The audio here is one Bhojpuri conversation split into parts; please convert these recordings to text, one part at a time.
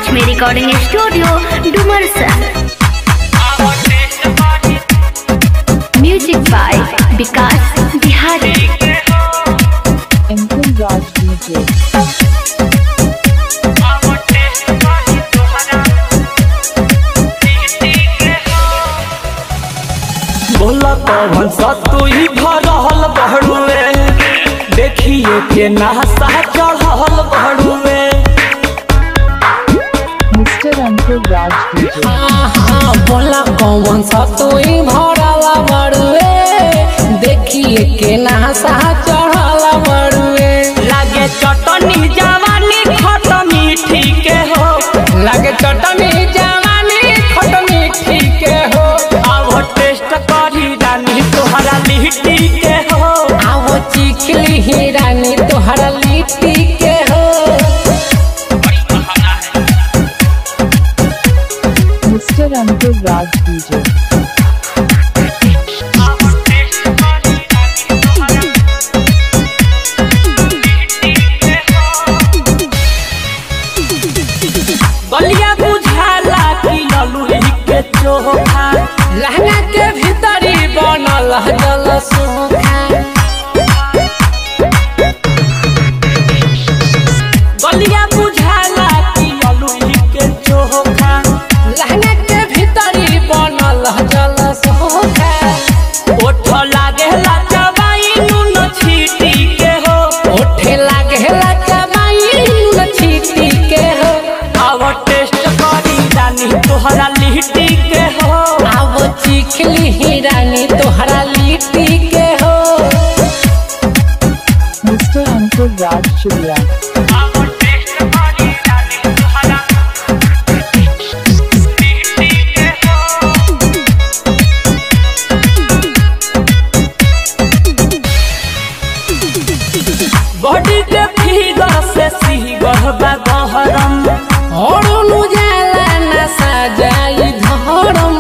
Mahalakshmi recording studio Dumarsan. Music by Vikas Bihari. बोला कौन सा तू ही भरल बहड़ुए, देखिए के नासा चढ़ल बहड़ुए। मिस्टर अंकुर राज डीजे। हाँ बोला कौन सा तू ही भरल बहड़ुए, देखिए के नासा चढ़ल बहड़ुए। लागे चटनी जवानी खट मीठी के हो, लागे चटनी जवानी खट मीठी के हो। अब टेस्ट करी रानी तोहरा लिट्टी के हो, आओ चिखली ही रानी तोहरा लिट्टी के हो। मिस्टर अंकुर राज डीजे। गलिया बुझाला कि ललुई के चोखा, लहंगा के भीतरी बनल जल सूखा। गलिया बुझाला कि ललुई के चोखा, लहंगा के भीतरी बनल जल सूखा। ओठ लागे ला चबाई नून छीटी के हो, ओठे लागे ला चबाई नून छीटी के हो। अब टेस्ट करी रानी तोहरा लिट्टी के हो, आओ चिखली ही रानी तोहरा लिट्टी के हो। मिस्टर अंकुर राज चिड़िया। बॉडी के फिगर से सीगर बा गहरम, और उजाला नशा जाई धरम।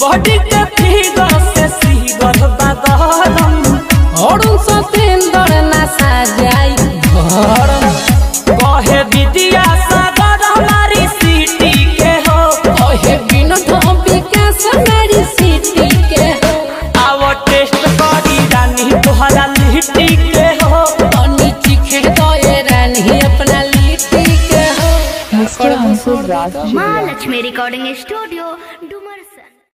बॉडी के फिगर से सीगर बा गहरम, और सतेंद्र नशा जाई धरम। कहे विद्या सागर हमारी सिटी के हो, ओहे विनोद विकास मेरी सिटी के हो। अब टेस्ट करी रानी तोहरा लिट्टी के हो, तनी चिखे दए रानी अपना लिट्टी के हो। मिस्टर अंकुर राज चिड़िया। Mahalakshmi recording studio